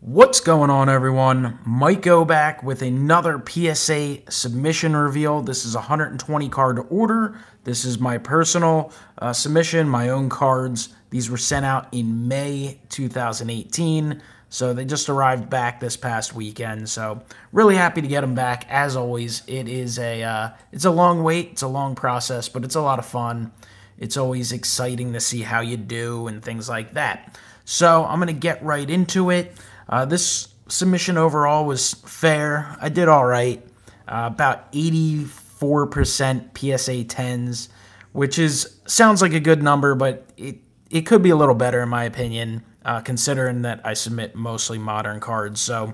What's going on, everyone? MikeO back with another PSA submission reveal. This is a 120 card order. This is my personal submission, my own cards. These were sent out in May 2018, so they just arrived back this past weekend. So really happy to get them back. As always, it's a long wait, it's a long process, but it's a lot of fun. It's always exciting to see how you do and things like that. So I'm gonna get right into it. This submission overall was fair. I did all right. About 84% PSA 10s, which sounds like a good number, but it could be a little better in my opinion, considering that I submit mostly modern cards. So,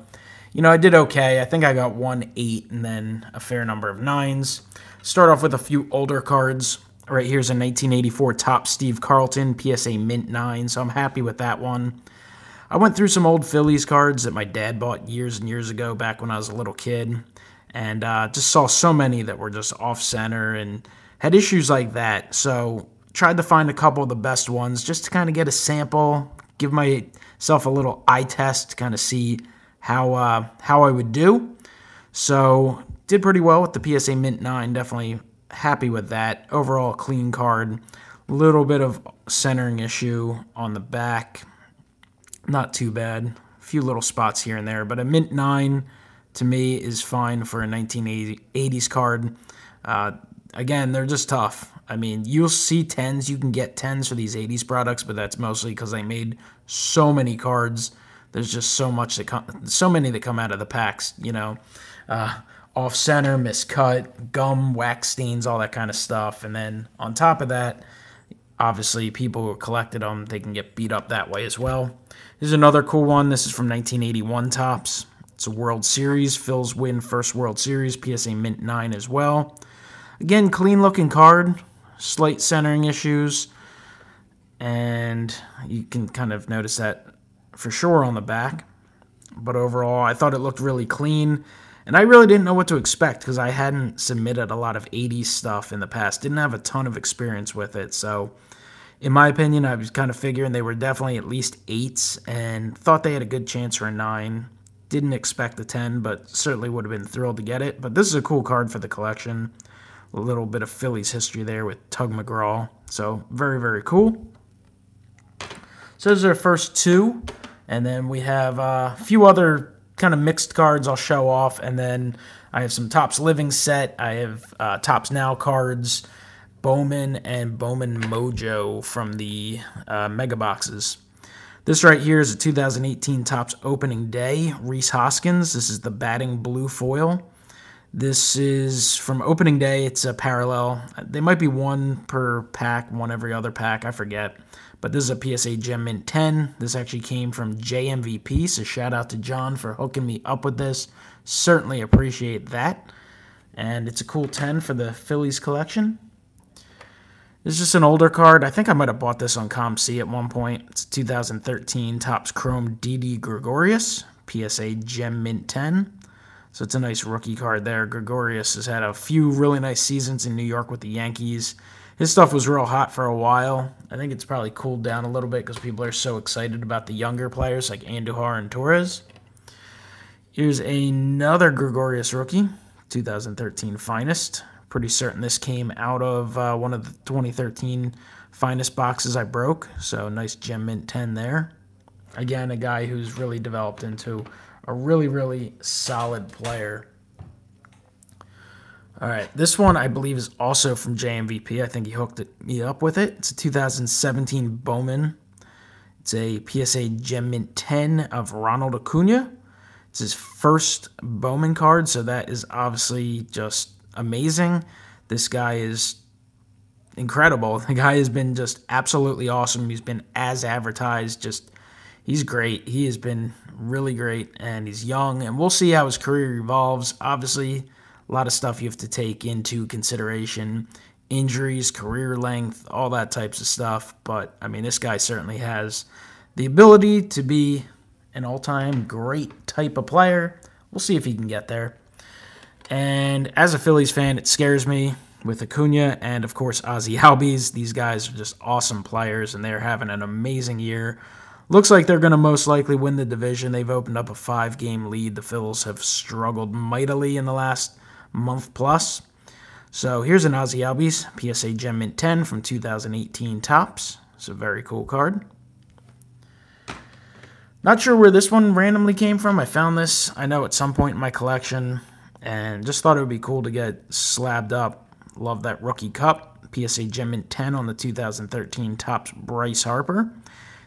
I did okay. I think I got 1 8 and then a fair number of 9s. Start off with a few older cards. Right here's a 1984 Top Steve Carlton PSA Mint 9, so I'm happy with that one. I went through some old Phillies cards that my dad bought years and years ago back when I was a little kid, and just saw so many that were just off-center and had issues like that. So tried to find a couple of the best ones just to kind of get a sample, give myself a little eye test to kind of see how I would do. So did pretty well with the PSA Mint 9, definitely happy with that. Overall, clean card. Little bit of centering issue on the back. Not too bad. A few little spots here and there, but a Mint 9 to me is fine for a 1980s card. Again, they're just tough. I mean, you'll see 10s. You can get 10s for these 80s products, but that's mostly because they made so many cards. There's just so many that come out of the packs, off center, miscut, gum, wax stains, all that kind of stuff. And then on top of that, obviously people who collected them, they can get beat up that way as well. Here's another cool one. This is from 1981 Topps. It's a World Series. Phil's win first World Series. PSA Mint 9 as well. Again, clean looking card. Slight centering issues. And you can kind of notice that for sure on the back. But overall, I thought it looked really clean. And I really didn't know what to expect because I hadn't submitted a lot of 80s stuff in the past. Didn't have a ton of experience with it. So in my opinion, I was kind of figuring they were definitely at least 8s and thought they had a good chance for a 9. Didn't expect a 10, but certainly would have been thrilled to get it. But this is a cool card for the collection. A little bit of Phillies history there with Tug McGraw. So very, very cool. So those are our first two. And then we have a few other kind of mixed cards I'll show off. And then I have some Topps Living set. I have Topps Now cards. Bowman and Bowman Mojo from the Mega Boxes. This right here is a 2018 Topps Opening Day. Rhys Hoskins. This is the batting blue foil. This is from Opening Day. It's a parallel. They might be one per pack, one every other pack. I forget. But this is a PSA Gem Mint 10. This actually came from JMVP, so shout out to John for hooking me up with this. Certainly appreciate that. And it's a cool 10 for the Phillies collection. This is just an older card. I think I might have bought this on ComC at one point. It's 2013 Topps Chrome Didi Gregorius, PSA Gem Mint 10. So it's a nice rookie card there. Gregorius has had a few really nice seasons in New York with the Yankees. His stuff was real hot for a while. I think it's probably cooled down a little bit because people are so excited about the younger players like Andujar and Torres. Here's another Gregorius rookie, 2013 Finest. Pretty certain this came out of one of the 2013 Finest boxes I broke. So nice Gem Mint 10 there. Again, a guy who's really developed into a really, really solid player. All right, this one I believe is also from JMVP. I think he hooked me up with it. It's a 2017 Bowman. It's a PSA Gem Mint 10 of Ronald Acuna. It's his first Bowman card, so that is obviously just amazing. This guy is incredible. The guy has been just absolutely awesome. He's been as advertised. He's great. He has been really great, and he's young, and we'll see how his career evolves. Obviously, a lot of stuff you have to take into consideration. Injuries, career length, all that types of stuff. But, I mean, this guy certainly has the ability to be an all-time great type of player. We'll see if he can get there. And as a Phillies fan, it scares me with Acuna and, of course, Ozzie Albies. These guys are just awesome players, and they're having an amazing year. Looks like they're going to most likely win the division. They've opened up a 5-game lead. The Phils have struggled mightily in the last month plus. So here's an Ozzie Albies PSA Gem Mint 10 from 2018 Topps. It's a very cool card. Not sure where this one randomly came from. I found this, I know, at some point in my collection, and just thought it would be cool to get slabbed up. Love that rookie cup. PSA Gem Mint 10 on the 2013 Topps Bryce Harper.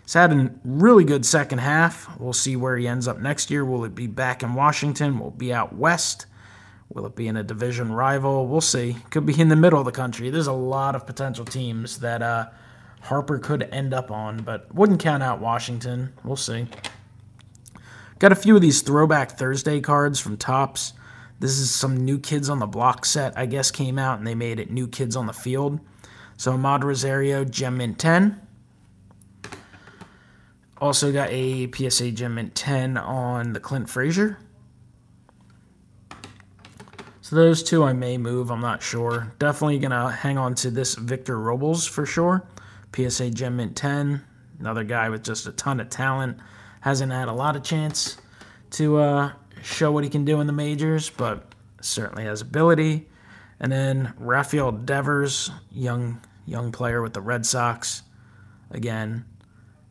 He's had a really good second half. We'll see where he ends up next year. Will it be back in Washington? Will it be out west? Will it be in a division rival? We'll see. Could be in the middle of the country. There's a lot of potential teams that Harper could end up on, but wouldn't count out Washington. We'll see. Got a few of these Throwback Thursday cards from Topps. This is some New Kids on the Block set, I guess, came out, and they made it New Kids on the Field. So Ahmad Rosario, Gem Mint 10. Also got a PSA Gem Mint 10 on the Clint Frazier. So those two I may move, I'm not sure. Definitely going to hang on to this Victor Robles for sure. PSA Gem Mint 10. Another guy with just a ton of talent. Hasn't had a lot of chance to show what he can do in the majors, but certainly has ability. And then Rafael Devers, young player with the Red Sox. Again,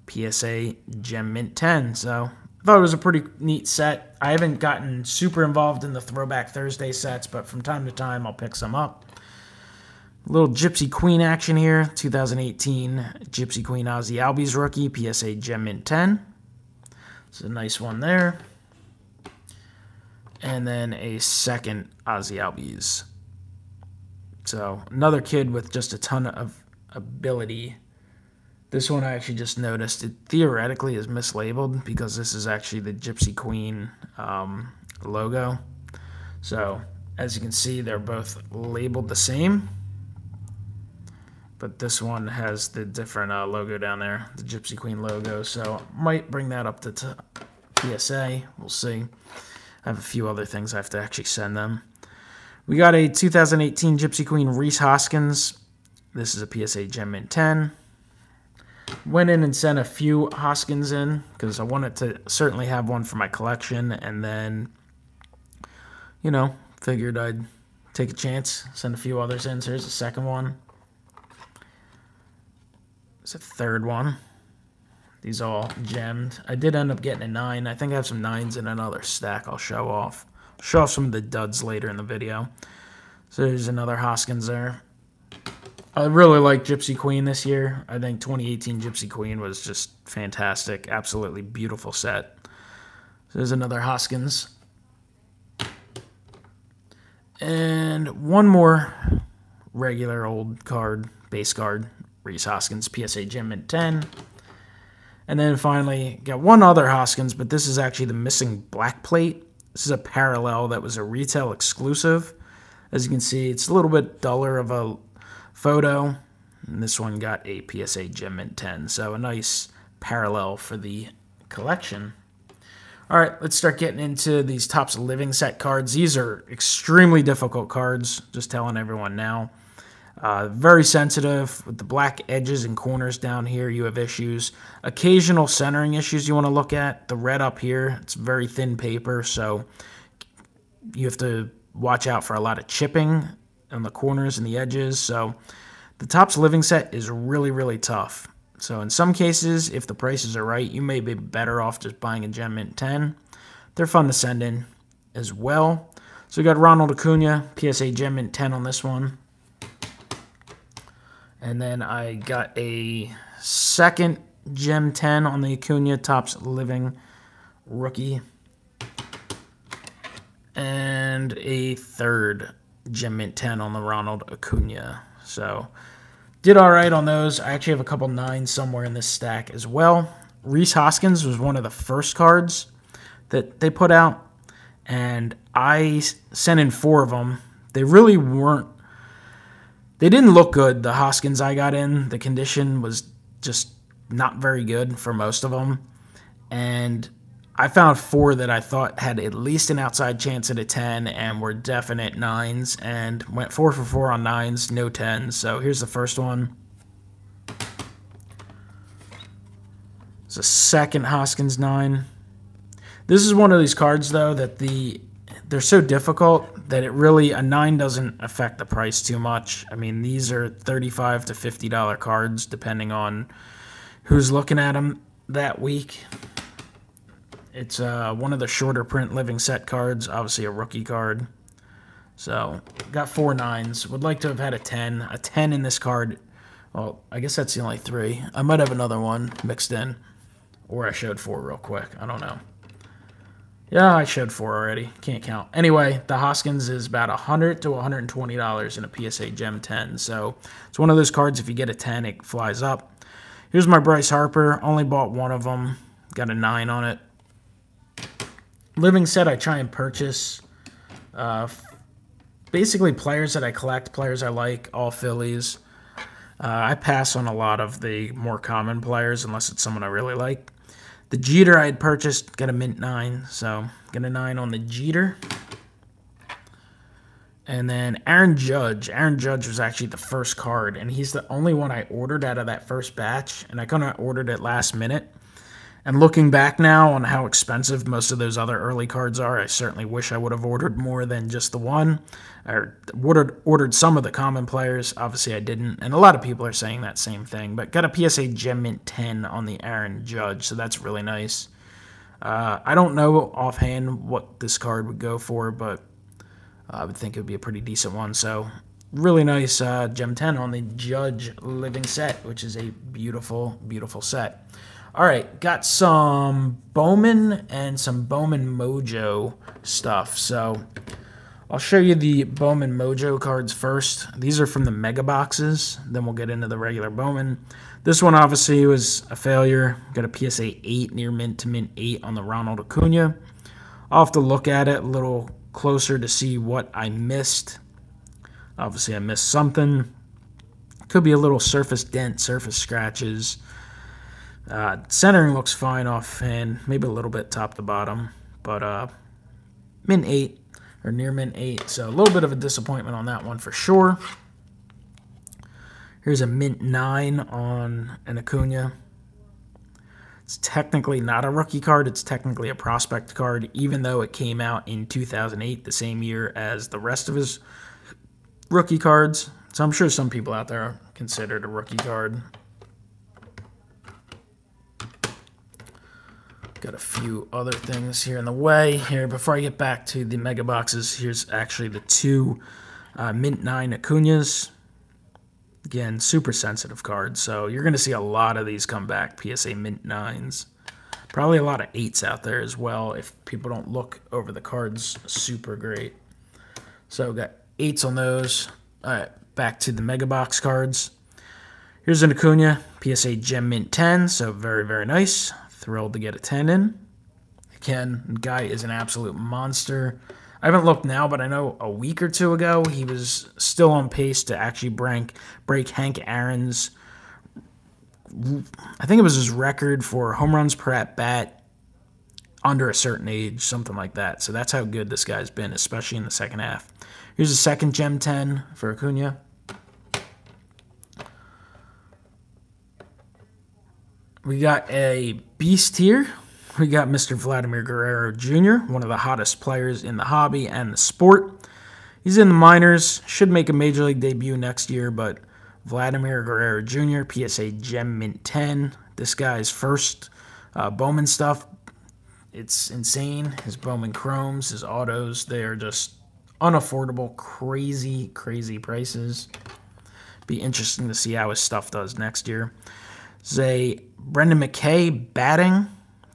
PSA Gem Mint 10. So I thought it was a pretty neat set. I haven't gotten super involved in the Throwback Thursday sets, but from time to time I'll pick some up. A little Gypsy Queen action here. 2018 Gypsy Queen Ozzie Albies rookie, PSA Gem Mint 10. It's a nice one there. And then a second Ozzie Albies. So another kid with just a ton of ability. This one I actually just noticed. It theoretically is mislabeled because this is actually the Gypsy Queen logo. So as you can see, they're both labeled the same. But this one has the different logo down there, the Gypsy Queen logo. So might bring that up to PSA. We'll see. I have a few other things I have to actually send them. We got a 2018 Gypsy Queen Rhys Hoskins. This is a PSA Gem Mint 10. Went in and sent a few Hoskins in because I wanted to certainly have one for my collection. And then, you know, figured I'd take a chance, send a few others in. So here's the second one. It's a third one. These all gemmed. I did end up getting a 9. I think I have some 9s in another stack I'll show off. Show off some of the duds later in the video. So there's another Hoskins there. I really like Gypsy Queen this year. I think 2018 Gypsy Queen was just fantastic. Absolutely beautiful set. So there's another Hoskins. And one more regular old card, base card. Rhys Hoskins, PSA Gem Mint 10. And then finally, got one other Hoskins, but this is actually the missing black plate. This is a parallel that was a retail exclusive. As you can see, it's a little bit duller of a photo. And this one got a PSA Gem Mint 10. So a nice parallel for the collection. All right, let's start getting into these Topps Living Set cards. These are extremely difficult cards, just telling everyone now. Very sensitive with the black edges and corners down here. You have issues. Occasional centering issues you want to look at. The red up here, it's very thin paper, so you have to watch out for a lot of chipping on the corners and the edges. So the Topps Living Set is really, really tough. So in some cases, if the prices are right, you may be better off just buying a Gem Mint 10. They're fun to send in as well. So we got Ronald Acuna, PSA Gem Mint 10 on this one. And then I got a second Gem 10 on the Acuna Topps Living rookie. And a third Gem Mint 10 on the Ronald Acuna. So did all right on those. I actually have a couple 9s somewhere in this stack as well. Rhys Hoskins was one of the first cards that they put out. And I sent in 4 of them. They really weren't. They didn't look good, the Hoskins I got in. The condition was just not very good for most of them. And I found 4 that I thought had at least an outside chance at a 10 and were definite 9s. And went 4 for 4 on 9s, no 10s. So here's the first one. It's a second Hoskins 9. This is one of these cards, though, that they're so difficult that a 9 doesn't affect the price too much. I mean, these are $35 to $50 cards, depending on who's looking at them that week. It's one of the shorter print living set cards, obviously a rookie card. So, got 4 9s. Would like to have had a 10. A 10 in this card. Well, I guess that's the only 3. I might have another one mixed in. Or I showed 4 real quick. I don't know. Yeah, I showed 4 already. Can't count. Anyway, the Hoskins is about $100 to $120 in a PSA Gem 10. So, it's one of those cards, if you get a 10, it flies up. Here's my Bryce Harper. Only bought one of them. Got a 9 on it. Living set, I try and purchase basically players that I collect, players I like, all Phillies. I pass on a lot of the more common players unless it's someone I really like. The Jeter I had purchased, got a mint 9, so got a 9 on the Jeter. And then Aaron Judge. Aaron Judge was actually the first card, and he's the only one I ordered out of that first batch, and I kind of ordered it last minute. And looking back now on how expensive most of those other early cards are, I certainly wish I would have ordered more than just the one. Or would have ordered some of the common players. Obviously, I didn't. And a lot of people are saying that same thing. But got a PSA Gem Mint 10 on the Aaron Judge, so that's really nice. I don't know offhand what this card would go for, but I would think it would be a pretty decent one. So, really nice Gem 10 on the Judge Living set, which is a beautiful, beautiful set. All right, got some Bowman and some Bowman Mojo stuff. So I'll show you the Bowman Mojo cards first. These are from the Mega Boxes. Then we'll get into the regular Bowman. This one obviously was a failure. Got a PSA 8 near mint to mint 8 on the Ronald Acuna. I'll have to look at it a little closer to see what I missed. Obviously I missed something. Could be a little surface dent, surface scratches. Centering looks fine offhand, maybe a little bit top to bottom, but mint 8 or near mint 8, so a little bit of a disappointment on that one for sure. Here's a mint 9 on an Acuna. It's technically not a rookie card, it's technically a prospect card, even though it came out in 2008, the same year as the rest of his rookie cards. So I'm sure some people out there consider it a rookie card. Got a few other things here in the way. Here, before I get back to the Mega Boxes, here's actually the 2 Mint 9 Acunas. Again, super sensitive cards, so you're going to see a lot of these come back, PSA Mint 9s. Probably a lot of 8s out there as well if people don't look over the cards super great. So got 8s on those. All right, back to the Mega Box cards. Here's an Acuna, PSA Gem Mint 10, so very, very nice. Thrilled to get a 10 in. Again, the guy is an absolute monster. I haven't looked now, but I know a week or two ago he was still on pace to actually break Hank Aaron's, I think it was his record for home runs per at bat under a certain age, something like that. So that's how good this guy's been, especially in the second half. Here's a second Gem 10 for Acuna. We got a beast here. We got Mr. Vladimir Guerrero Jr., one of the hottest players in the hobby and the sport. He's in the minors, should make a Major League debut next year, but Vladimir Guerrero Jr., PSA Gem Mint 10. This guy's first Bowman stuff, it's insane. His Bowman Chromes, his autos, they are just unaffordable, crazy, crazy prices. Be interesting to see how his stuff does next year. This is a Brendan McKay batting.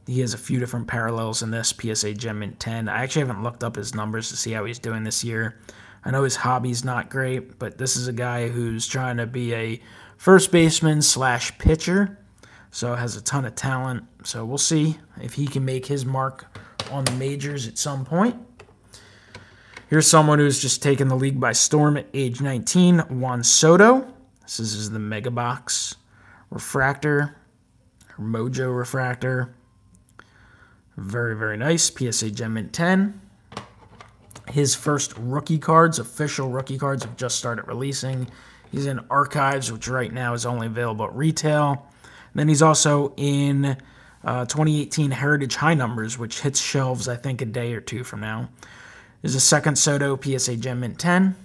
He has a few different parallels in this PSA Gem Mint 10. I actually haven't looked up his numbers to see how he's doing this year. I know his hobby's not great, but this is a guy who's trying to be a first baseman slash pitcher, so has a ton of talent. So we'll see if he can make his mark on the majors at some point. Here's someone who's just taken the league by storm at age 19, Juan Soto. This is the Mega Box refractor, or Mojo refractor. Very, very nice. PSA Gem Mint 10. His first rookie cards, official rookie cards, have just started releasing. He's in Archives, which right now is only available at retail. And then he's also in 2018 Heritage High Numbers, which hits shelves, I think, a day or two from now. There's a second Soto PSA Gem Mint 10.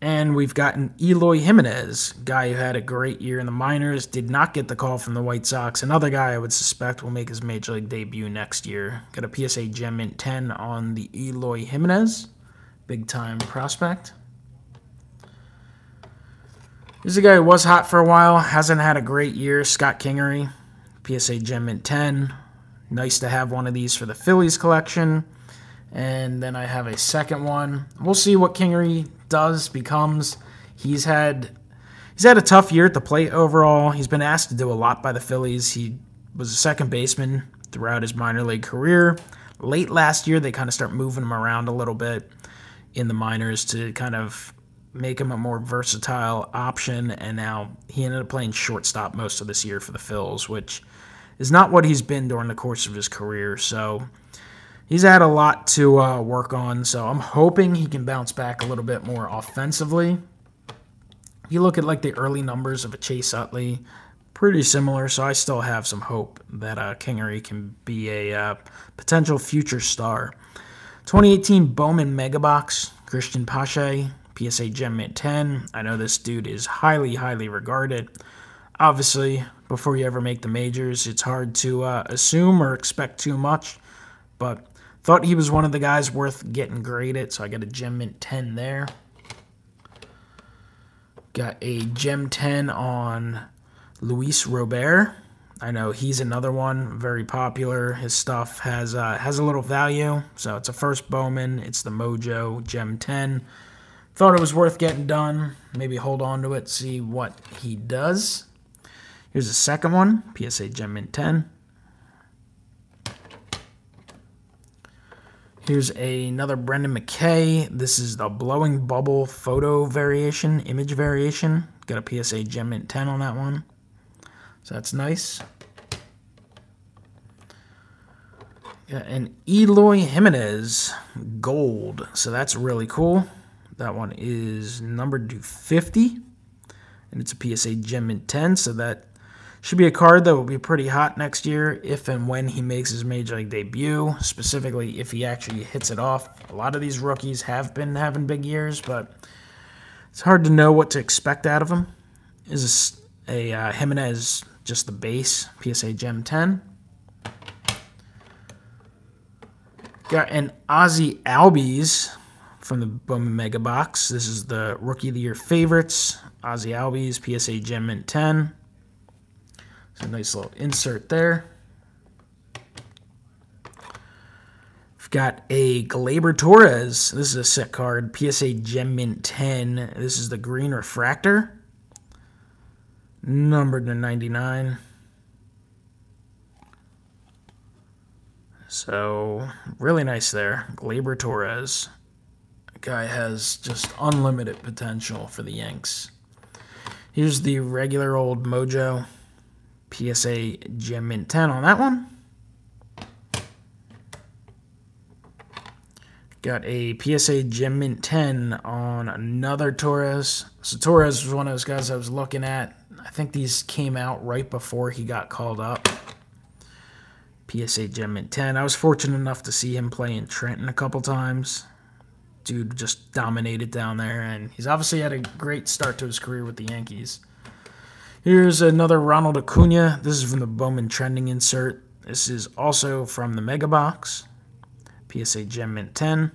And we've got an Eloy Jimenez, guy who had a great year in the minors, did not get the call from the White Sox. Another guy I would suspect will make his Major League debut next year. Got a PSA Gem Mint 10 on the Eloy Jimenez, big-time prospect. Here's a guy who was hot for a while, hasn't had a great year, Scott Kingery, PSA Gem Mint 10. Nice to have one of these for the Phillies collection. And then I have a second one. We'll see what Kingery becomes. He's had a tough year at the plate overall. He's been asked to do a lot by the Phillies. He was a second baseman throughout his minor league career. Late last year, they kind of start moving him around a little bit in the minors to kind of make him a more versatile option, and now he ended up playing shortstop most of this year for the Phils, which is not what he's been during the course of his career. So he's had a lot to work on, so I'm hoping he can bounce back a little bit more offensively. You look at like the early numbers of a Chase Utley, pretty similar, so I still have some hope that Kingery can be a potential future star. 2018 Bowman Mega Box, Christian Pache, PSA Gem Mint 10. I know this dude is highly, highly regarded. Obviously, before you ever make the majors, it's hard to assume or expect too much, but thought he was one of the guys worth getting graded, so I got a Gem Mint 10 there. Got a Gem 10 on Luis Robert. I know he's another one, very popular. His stuff has a little value, so it's a first Bowman. It's the Mojo Gem 10. Thought it was worth getting done. Maybe hold on to it, see what he does. Here's a second one, PSA Gem Mint 10. Here's another Brendan McKay. This is the Blowing Bubble photo variation, image variation. Got a PSA Gem Mint 10 on that one. So that's nice. Got an Eloy Jimenez gold. So that's really cool. That one is numbered to 50. And it's a PSA Gem Mint 10. So that should be a card that will be pretty hot next year if and when he makes his Major League debut, specifically if he actually hits it off. A lot of these rookies have been having big years, but it's hard to know what to expect out of him. Is a Jimenez just the base, PSA Gem 10. Got an Ozzie Albies from the Bowman Mega Box. This is the Rookie of the Year favorites. Ozzie Albies, PSA Gem Mint 10. So nice little insert there. We've got a Gleyber Torres. This is a sick card. PSA Gem Mint 10. This is the green refractor. Numbered to 99. So, really nice there. Gleyber Torres. The guy has just unlimited potential for the Yanks. Here's the regular old Mojo. PSA Gem Mint 10 on that one. Got a PSA Gem Mint 10 on another Torres. So Torres was one of those guys I was looking at. I think these came out right before he got called up. PSA Gem Mint 10. I was fortunate enough to see him play in Trenton a couple times. Dude just dominated down there, and he's obviously had a great start to his career with the Yankees. Here's another Ronald Acuna. This is from the Bowman Trending insert. This is also from the Mega Box. PSA Gem Mint 10.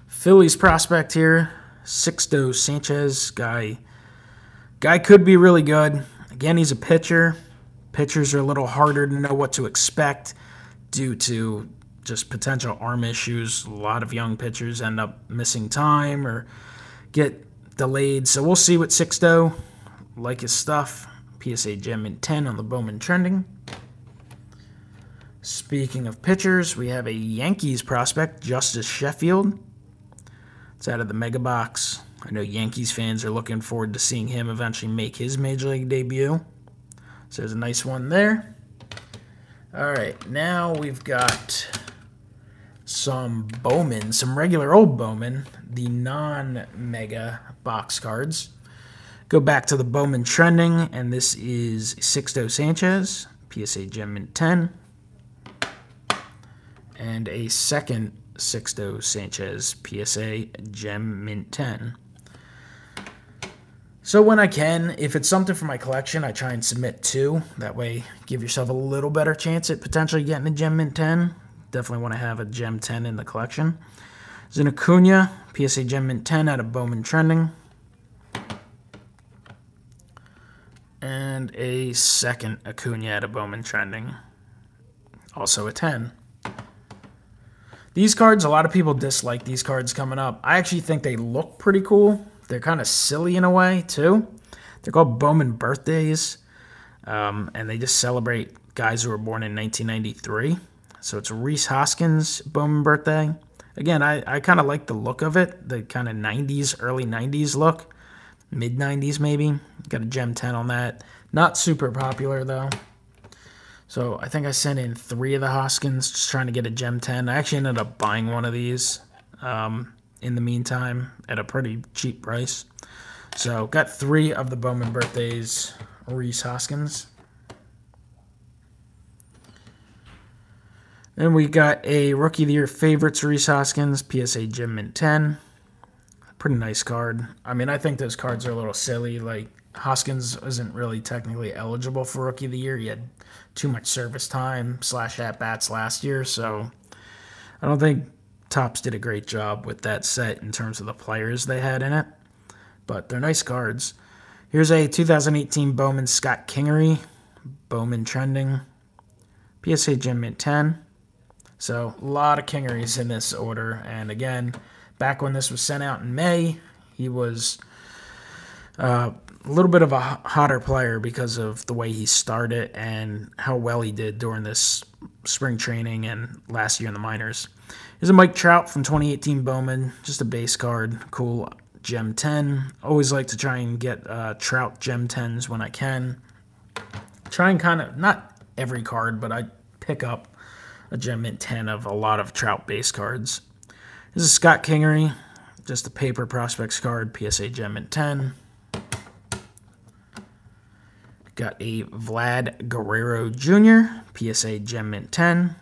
Phillies prospect here. Sixto Sanchez. Guy could be really good. Again, he's a pitcher. Pitchers are a little harder to know what to expect due to just potential arm issues. A lot of young pitchers end up missing time or get delayed. So we'll see what Sixto, like his stuff. PSA Gem Mint 10 on the Bowman Trending. Speaking of pitchers, we have a Yankees prospect, Justice Sheffield. It's out of the Mega Box. I know Yankees fans are looking forward to seeing him eventually make his Major League debut. So there's a nice one there. All right, now we've got some Bowman, some regular old Bowman, the non-mega box cards. Go back to the Bowman trending, and this is Sixto Sanchez, PSA Gem Mint 10, and a second Sixto Sanchez, PSA Gem Mint 10. So when I can, if it's something for my collection, I try and submit 2. That way, give yourself a little better chance at potentially getting a Gem Mint 10. Definitely want to have a Gem 10 in the collection. There's an Acuna, PSA Gem Mint 10 out of Bowman Trending. And a second Acuna out of Bowman Trending. Also a 10. These cards, a lot of people dislike these cards coming up. I actually think they look pretty cool. They're kind of silly in a way, too. They're called Bowman Birthdays. And they just celebrate guys who were born in 1993. So it's Rhys Hoskins' Bowman birthday. Again, I kind of like the look of it. The kind of 90s, early 90s look. Mid-90s maybe. Got a Gem 10 on that. Not super popular, though. So I think I sent in 3 of the Hoskins, just trying to get a Gem 10. I actually ended up buying one of these in the meantime at a pretty cheap price. So got 3 of the Bowman Birthdays Rhys Hoskins. Then we got a Rookie of the Year Favorites Rhys Hoskins, PSA Gem Mint 10. Pretty nice card. I mean, I think those cards are a little silly. Like, Hoskins isn't really technically eligible for Rookie of the Year. He had too much service time / at-bats last year, so I don't think Topps did a great job with that set in terms of the players they had in it. But they're nice cards. Here's a 2018 Bowman Scott Kingery, Bowman Trending, PSA Gem Mint 10. So a lot of Kingerys in this order. And again, back when this was sent out in May, he was a little bit of a hotter player because of the way he started and how well he did during this spring training and last year in the minors. Here's a Mike Trout from 2018 Bowman, just a base card, cool Gem 10. Always like to try and get Trout Gem 10s when I can. Try and kind of, not every card, but I pick up a Gem Mint 10 of a lot of Trout base cards. This is Scott Kingery, just a paper prospects card, PSA Gem Mint 10. Got a Vlad Guerrero Jr., PSA Gem Mint 10.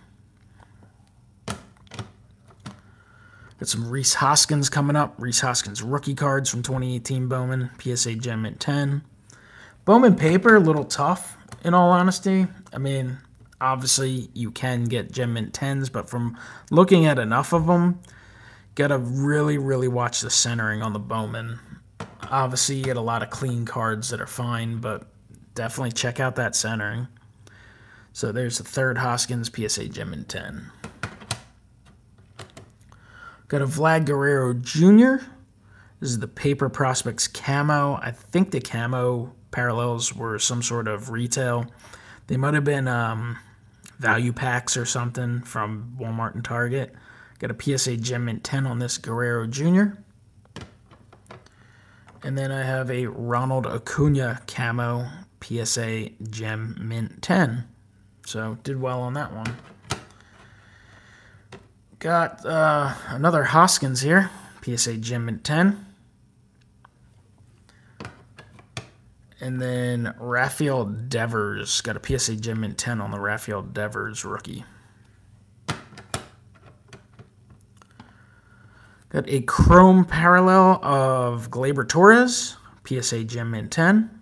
Got some Rhys Hoskins coming up. Rhys Hoskins rookie cards from 2018 Bowman, PSA Gem Mint 10. Bowman paper, a little tough, in all honesty. I mean, obviously you can get Gem Mint 10s, but from looking at enough of them, gotta really, really watch the centering on the Bowman. Obviously you get a lot of clean cards that are fine, but definitely check out that centering. So there's the third Hoskins, PSA Gem Mint 10. Got a Vlad Guerrero Jr. This is the Paper Prospects Camo. I think the camo parallels were some sort of retail. They might have been value packs or something from Walmart and Target. Got a PSA Gem Mint 10 on this Guerrero Jr. And then I have a Ronald Acuna Camo PSA Gem Mint 10. So did well on that one. Got another Hoskins here, PSA Gem Mint 10. And then Rafael Devers, got a PSA Gem Mint 10 on the Rafael Devers rookie. Got a Chrome parallel of Gleyber Torres, PSA Gem Mint 10.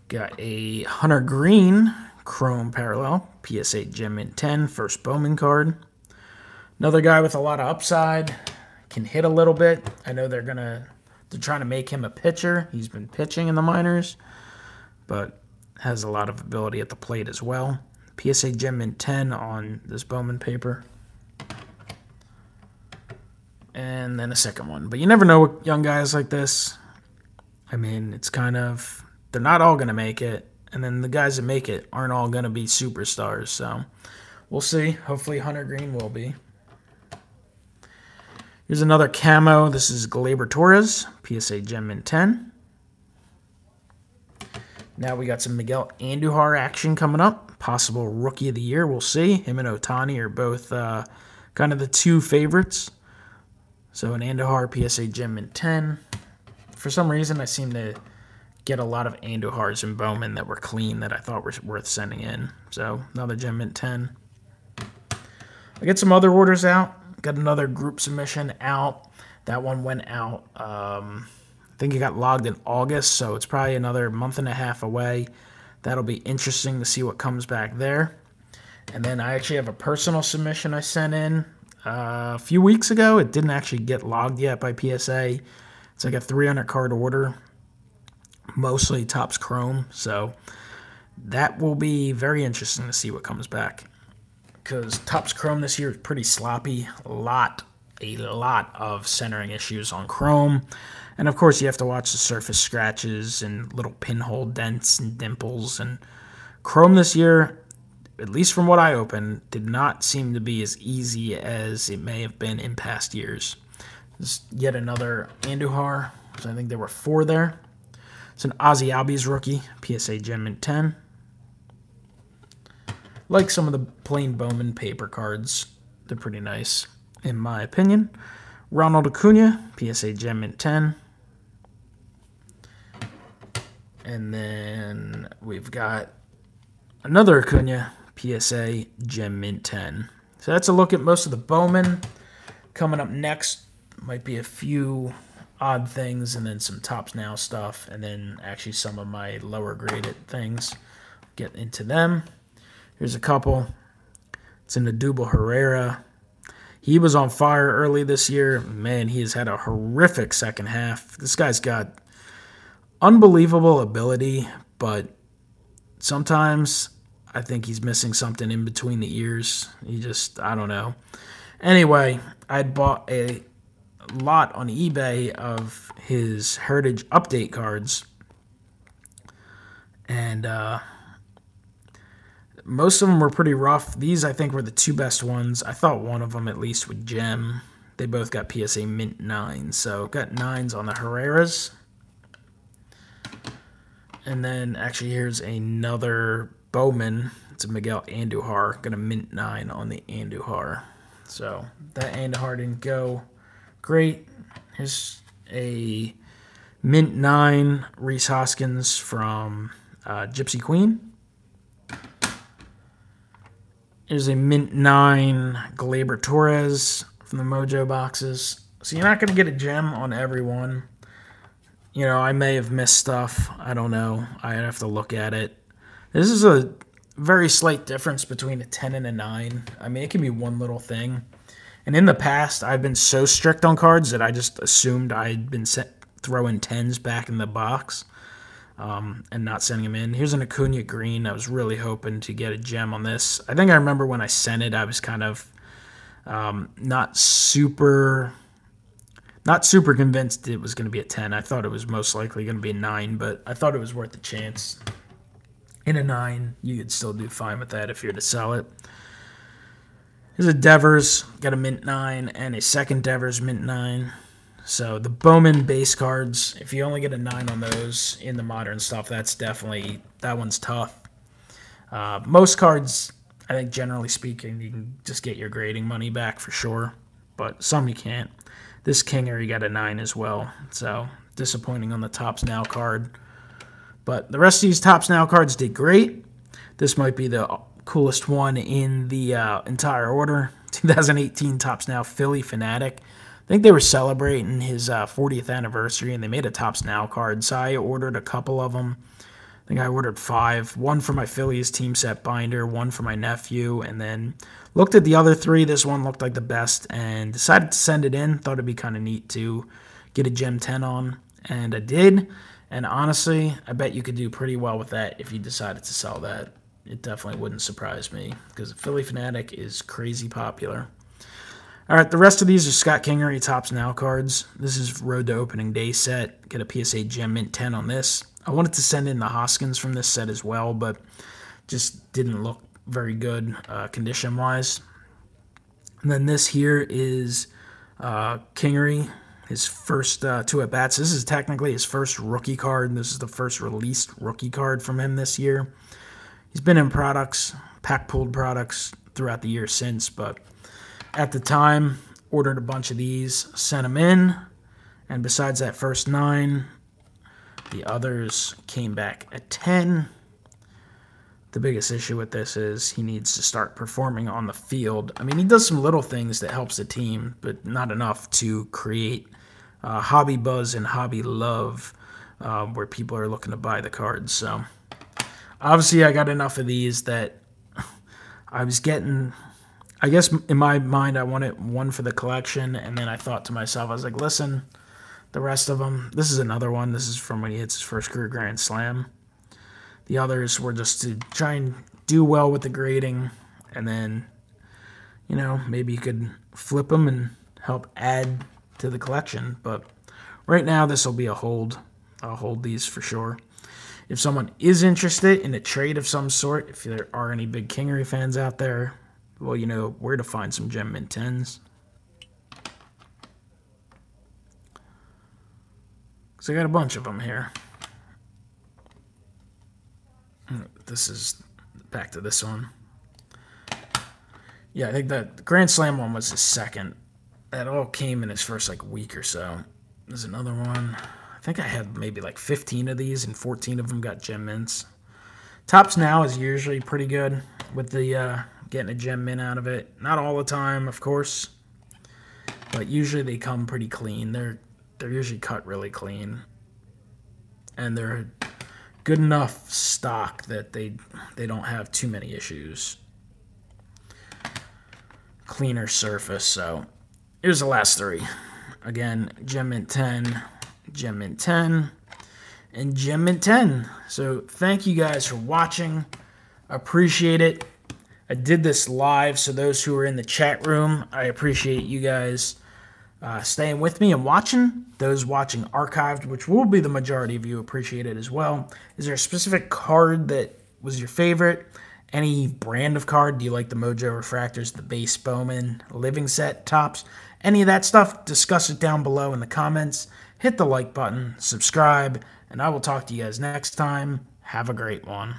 Got a Hunter Green Chrome parallel, PSA Gem Mint 10, first Bowman card. Another guy with a lot of upside, can hit a little bit. I know they're trying to make him a pitcher. He's been pitching in the minors, but has a lot of ability at the plate as well. PSA Gem Mint 10 on this Bowman paper. And then a second one. But you never know with young guys like this. I mean, it's kind of, they're not all going to make it. And then the guys that make it aren't all going to be superstars. So we'll see. Hopefully Hunter Green will be. Here's another camo. This is Gleyber Torres, PSA Gem Mint 10. Now we got some Miguel Andujar action coming up. Possible Rookie of the Year. We'll see. Him and Ohtani are both kind of the two favorites. So an Andujar PSA Gem Mint 10. For some reason, I seem to get a lot of Andujars and Bowman that were clean that I thought were worth sending in. So another Gem Mint 10. I get some other orders out. Got another group submission out. That one went out. I think it got logged in August, so it's probably another month and a half away. That'll be interesting to see what comes back there. And then I actually have a personal submission I sent in a few weeks ago. It didn't actually get logged yet by PSA. It's like a 300 card order, mostly Topps Chrome. So that will be very interesting to see what comes back, because Topps Chrome this year is pretty sloppy. A lot of centering issues on Chrome. And of course, you have to watch the surface scratches and little pinhole dents and dimples. And Chrome this year, at least from what I opened, did not seem to be as easy as it may have been in past years. This is yet another Andujar. So I think there were 4 there. It's an Ozzie Albies rookie, PSA Gem Mint 10. Like some of the plain Bowman paper cards. They're pretty nice, in my opinion. Ronald Acuna, PSA Gem Mint 10. And then we've got another Acuna, PSA Gem Mint 10. So that's a look at most of the Bowman. Coming up next might be a few odd things and then some Topps Now stuff, and then actually some of my lower graded things. Get into them. Here's a couple. It's an Odubel Herrera. He was on fire early this year. Man, he has had a horrific second half. This guy's got unbelievable ability, but sometimes I think he's missing something in between the ears. I don't know. Anyway, I'd bought a lot on eBay of his Heritage Update cards, and most of them were pretty rough. These, I think, were the 2 best ones. I thought one of them at least would gem. They both got PSA Mint 9, so got 9s on the Herreras. And then, actually, here's another Bowman. It's a Miguel Andujar. Got a Mint 9 on the Andujar. So, that Andujar didn't go great. Here's a Mint 9 Rhys Hoskins from Gypsy Queen. Here's a Mint 9 Gleyber Torres from the Mojo Boxes. So, you're not going to get a gem on every one. You know, I may have missed stuff. I don't know. I have to look at it. This is a very slight difference between a 10 and a 9. I mean, it can be one little thing. And in the past, I've been so strict on cards that I just assumed I'd been throwing 10s back in the box and not sending them in. Here's an Acuna Green. I was really hoping to get a gem on this. I think I remember when I sent it, I was kind of not super convinced it was going to be a 10. I thought it was most likely going to be a 9, but I thought it was worth a chance. In a 9, you could still do fine with that if you're to sell it. Here's a Devers, got a Mint 9, and a second Devers Mint 9. So the Bowman base cards, if you only get a 9 on those in the modern stuff, that one's tough. Most cards, I think generally speaking, you can just get your grading money back for sure, but some you can't. This Kinger, you got a 9 as well, so disappointing on the Topps Now card. But the rest of these Topps Now cards did great. This might be the coolest one in the entire order. 2018 Topps Now Philly Fanatic. I think they were celebrating his 40th anniversary, and they made a Topps Now card, so I ordered a couple of them. I think I ordered 5. One for my Phillies team set binder, one for my nephew, and then looked at the other 3. This one looked like the best, and decided to send it in. Thought it'd be kind of neat to get a Gem 10 on, and I did. And honestly, I bet you could do pretty well with that if you decided to sell that. It definitely wouldn't surprise me, because Philly Fanatic is crazy popular. All right, the rest of these are Scott Kingery Topps Now cards. This is Road to Opening Day set. Get a PSA Gem Mint 10 on this. I wanted to send in the Hoskins from this set as well, but just didn't look very good condition-wise. And then this here is Kingery his first 2 at-bats. This is technically his first rookie card. This is the first released rookie card from him this year. He's been in products, pack-pulled products throughout the year since, but at the time, ordered a bunch of these, sent them in, and besides that first 9, the others came back at 10. The biggest issue with this is he needs to start performing on the field. I mean, he does some little things that helps the team, but not enough to create hobby buzz and hobby love where people are looking to buy the cards. So obviously I got enough of these that I was getting, I guess in my mind I wanted one for the collection, and then I thought to myself, I was like, listen, the rest of them, this is another one. This is from when he hits his first career Grand Slam. The others were just to try and do well with the grading, and then, you know, maybe you could flip them and help add to the collection. But right now, this will be a hold. I'll hold these for sure. If someone is interested in a trade of some sort, if there are any big Kingery fans out there, well, you know where to find some Gem Mint 10s. So I got a bunch of them here. This is back to this one. Yeah, I think that Grand Slam one was his second. That all came in his first like week or so. There's another one. I think I had maybe like 15 of these, and 14 of them got Gem Mints. Tops Now is usually pretty good with the getting a Gem Mint out of it. Not all the time, of course, but usually they come pretty clean. They're usually cut really clean, and they're good enough stock that they don't have too many issues. Cleaner surface. So here's the last 3. Again, Gem Mint 10, Gem Mint 10, and Gem Mint 10. So thank you guys for watching. Appreciate it. I did this live, so those who are in the chat room, I appreciate you guys staying with me and watching. Those watching archived, which will be the majority of you, appreciate it as well. Is there a specific card that was your favorite? Any brand of card? Do you like the Mojo Refractors, the base Bowman, living set, tops? Any of that stuff? Discuss it down below in the comments. Hit the like button, subscribe, and I will talk to you guys next time. Have a great one.